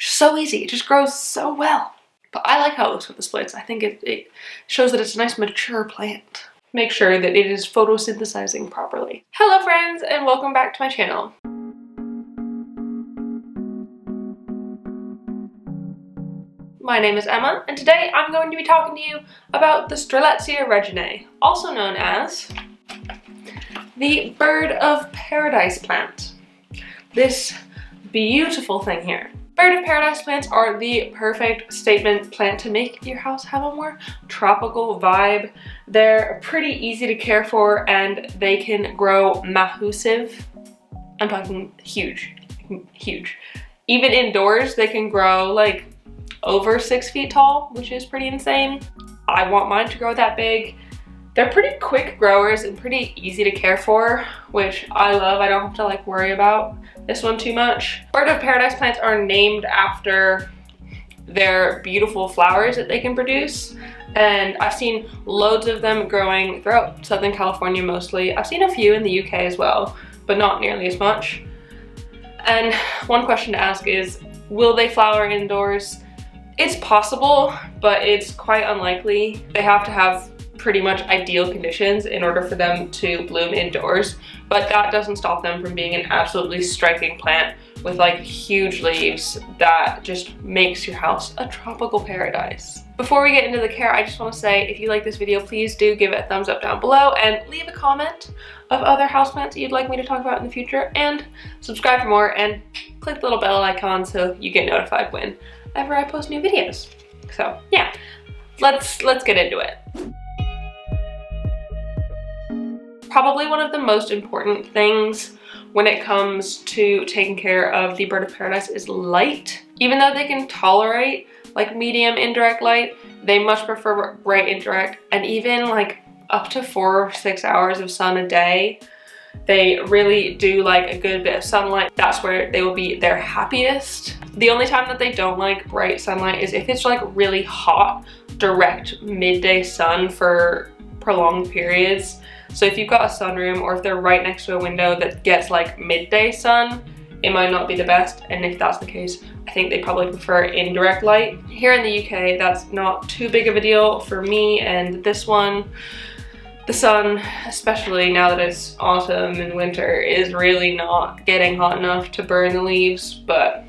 It's so easy, it just grows so well. But I like how it looks with the splits. I think it shows that it's a nice mature plant. Make sure that it is photosynthesizing properly. Hello friends, and welcome back to my channel. My name is Emma, and today I'm going to be talking to you about the Strelitzia reginae, also known as the bird of paradise plant. This beautiful thing here. Bird of paradise plants are the perfect statement plant to make your house have a more tropical vibe. They're pretty easy to care for and they can grow massive. I'm talking huge, huge. Even indoors, they can grow like over 6 feet tall, which is pretty insane. I want mine to grow that big. They're pretty quick growers and pretty easy to care for, which I love. I don't have to like worry about this one too much. Bird of paradise plants are named after their beautiful flowers that they can produce. And I've seen loads of them growing throughout Southern California mostly. I've seen a few in the UK as well, but not nearly as much. And one question to ask is, will they flower indoors? It's possible, but it's quite unlikely. They have to have pretty much ideal conditions in order for them to bloom indoors, but that doesn't stop them from being an absolutely striking plant with like huge leaves that just makes your house a tropical paradise. Before we get into the care, I just want to say if you like this video, please do give it a thumbs up down below and leave a comment of other houseplants that you'd like me to talk about in the future, and subscribe for more and click the little bell icon so you get notified whenever I post new videos. So yeah, let's get into it. Probably one of the most important things when it comes to taking care of the bird of paradise is light. Even though they can tolerate like medium indirect light, they much prefer bright indirect, and even like up to 4 or 6 hours of sun a day. They really do like a good bit of sunlight. That's where they will be their happiest. The only time that they don't like bright sunlight is if it's like really hot, direct midday sun for prolonged periods. So if you've got a sunroom or if they're right next to a window that gets like midday sun, it might not be the best. And if that's the case, I think they probably prefer indirect light. Here in the UK, that's not too big of a deal for me and this one. The sun, especially now that it's autumn and winter, is really not getting hot enough to burn the leaves, but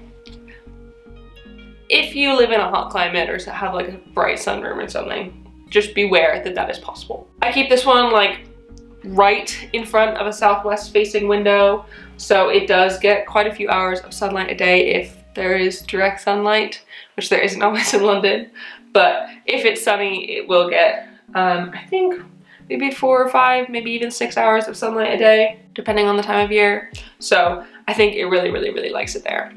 if you live in a hot climate or have like a bright sunroom or something, just beware that that is possible. I keep this one like right in front of a southwest facing window, so it does get quite a few hours of sunlight a day if there is direct sunlight, which there isn't always in London. But if it's sunny, it will get I think maybe 4 or 5, maybe even 6 hours of sunlight a day, depending on the time of year. So I think it really likes it there.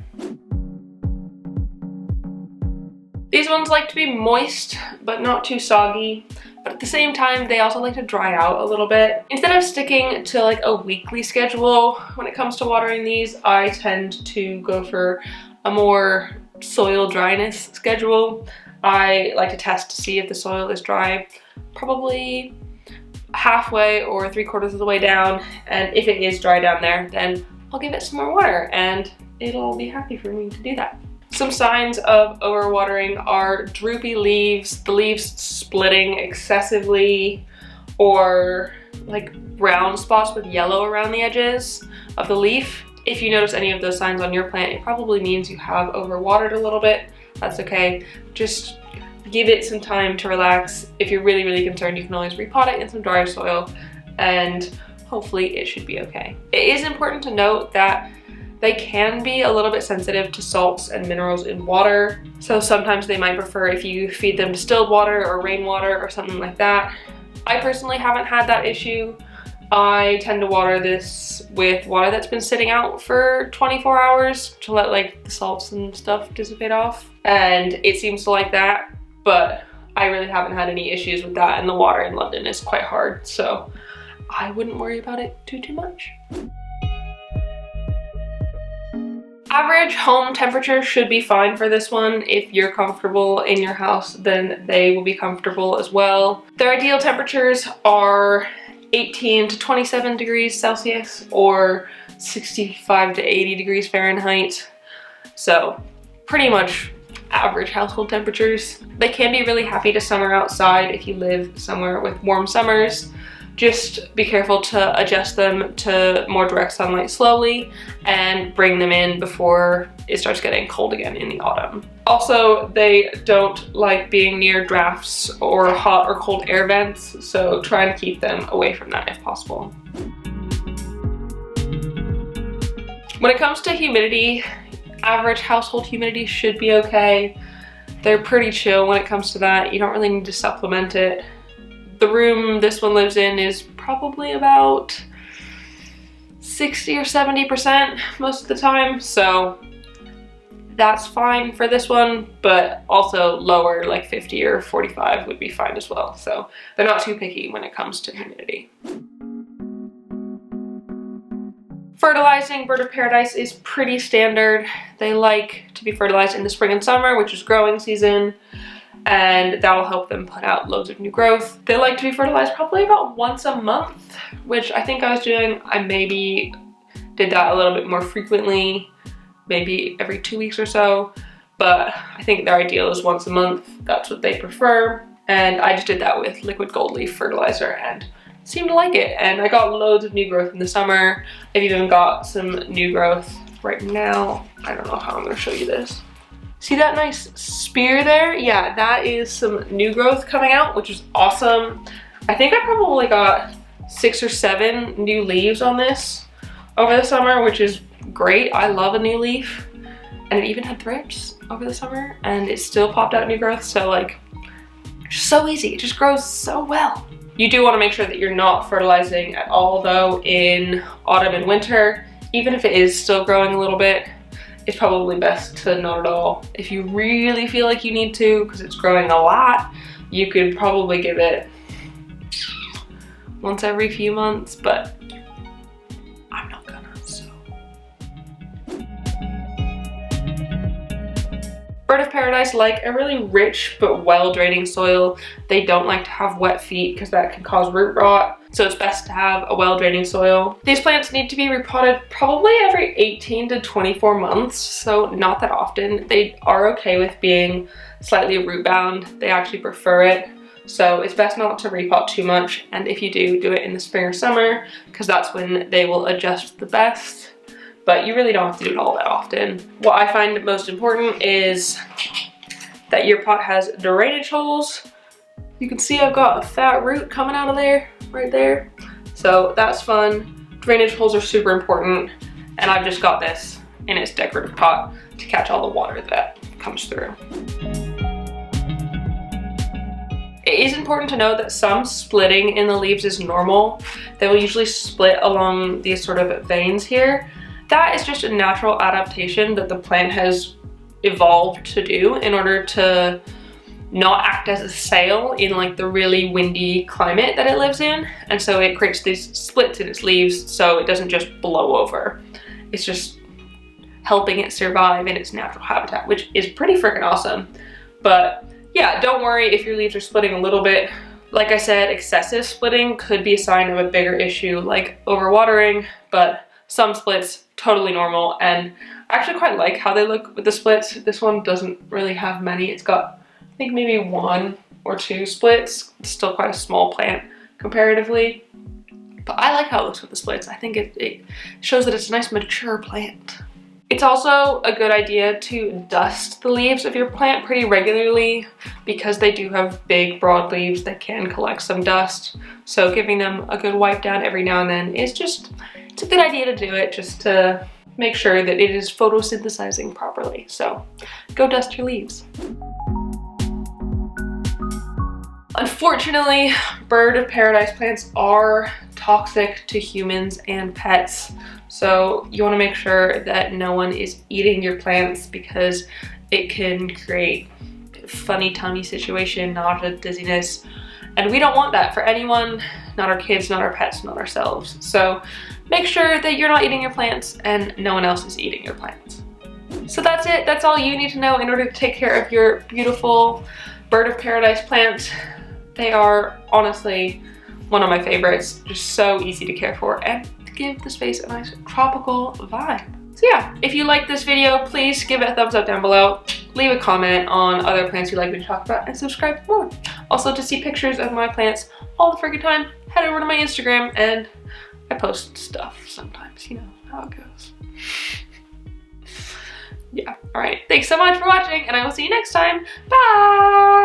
These ones like to be moist, but not too soggy. But at the same time, they also like to dry out a little bit. Instead of sticking to like a weekly schedule when it comes to watering these, I tend to go for a more soil dryness schedule. I like to test to see if the soil is dry, probably halfway or 3/4 of the way down. And if it is dry down there, then I'll give it some more water and it'll be happy for me to do that. Some signs of overwatering are droopy leaves, the leaves splitting excessively, or like brown spots with yellow around the edges of the leaf. If you notice any of those signs on your plant, it probably means you have overwatered a little bit. That's okay. Just give it some time to relax. If you're really concerned, you can always repot it in some drier soil and hopefully it should be okay. It is important to note that they can be a little bit sensitive to salts and minerals in water. So sometimes they might prefer if you feed them distilled water or rainwater or something like that. I personally haven't had that issue. I tend to water this with water that's been sitting out for 24 hours to let like the salts and stuff dissipate off. And it seems to like that, but I really haven't had any issues with that, and the water in London is quite hard, so I wouldn't worry about it too much. Average home temperature should be fine for this one. If you're comfortable in your house, then they will be comfortable as well. Their ideal temperatures are 18 to 27 degrees Celsius or 65 to 80 degrees Fahrenheit. So pretty much average household temperatures. They can be really happy to summer outside if you live somewhere with warm summers. Just be careful to adjust them to more direct sunlight slowly and bring them in before it starts getting cold again in the autumn. Also, they don't like being near drafts or hot or cold air vents, so try to keep them away from that if possible. When it comes to humidity, average household humidity should be okay. They're pretty chill when it comes to that. You don't really need to supplement it. The room this one lives in is probably about 60 or 70% most of the time, so that's fine for this one, but also lower, like 50 or 45 would be fine as well. So they're not too picky when it comes to humidity. Fertilizing bird of paradise is pretty standard. They like to be fertilized in the spring and summer, which is growing season, and that will help them put out loads of new growth. They like to be fertilized probably about once a month, which I think I was doing. I maybe did that a little bit more frequently, maybe every 2 weeks or so, but I think their ideal is once a month. That's what they prefer, and I just did that with liquid gold leaf fertilizer and seemed to like it, and I got loads of new growth in the summer. I've even got some new growth right now. I don't know how I'm going to show you this. See that nice spear there? Yeah, that is some new growth coming out, which is awesome. I think I probably got 6 or 7 new leaves on this over the summer, which is great. I love a new leaf, and it even had thrips over the summer, and it still popped out new growth. So like, just so easy. It just grows so well. You do want to make sure that you're not fertilizing at all though in autumn and winter. Even if it is still growing a little bit, it's probably best to not at all. If you really feel like you need to, because it's growing a lot, you could probably give it once every few months, but I'm not gonna, so. Bird of paradise like a really rich but well-draining soil. They don't like to have wet feet because that can cause root rot, so it's best to have a well-draining soil. These plants need to be repotted probably every 18 to 24 months, so not that often. They are okay with being slightly root bound. They actually prefer it, so it's best not to repot too much, and if you do, do it in the spring or summer because that's when they will adjust the best. But you really don't have to do it all that often. What I find most important is that your pot has drainage holes. You can see I've got a fat root coming out of there, right there. So that's fun. Drainage holes are super important, and I've just got this in its decorative pot to catch all the water that comes through. It is important to know that some splitting in the leaves is normal. They will usually split along these sort of veins here. That is just a natural adaptation that the plant has evolved to do in order to not act as a sail in like the really windy climate that it lives in. And so it creates these splits in its leaves so it doesn't just blow over. It's just helping it survive in its natural habitat, which is pretty freaking awesome. But yeah, don't worry if your leaves are splitting a little bit. Like I said, excessive splitting could be a sign of a bigger issue like overwatering, but some splits, totally normal, and I actually quite like how they look with the splits. This one doesn't really have many. It's got, I think, maybe 1 or 2 splits. It's still quite a small plant comparatively, but I like how it looks with the splits. I think it shows that it's a nice mature plant. It's also a good idea to dust the leaves of your plant pretty regularly because they do have big, broad leaves that can collect some dust. So giving them a good wipe down every now and then is just, it's a good idea to do it just to make sure that it is photosynthesizing properly. So go dust your leaves. Unfortunately, bird of paradise plants are toxic to humans and pets. So you want to make sure that no one is eating your plants because it can create a funny tummy situation, nausea, dizziness, and we don't want that for anyone, not our kids, not our pets, not ourselves. So make sure that you're not eating your plants and no one else is eating your plants. So that's it. That's all you need to know in order to take care of your beautiful bird of paradise plants. They are honestly one of my favorites, just so easy to care for and give the space a nice tropical vibe. So yeah, if you like this video, please give it a thumbs up down below. Leave a comment on other plants you'd like me to talk about, and subscribe for more. Also, to see pictures of my plants all the freaking time, head over to my Instagram, and I post stuff sometimes, you know how it goes. Yeah, alright. Thanks so much for watching, and I will see you next time. Bye!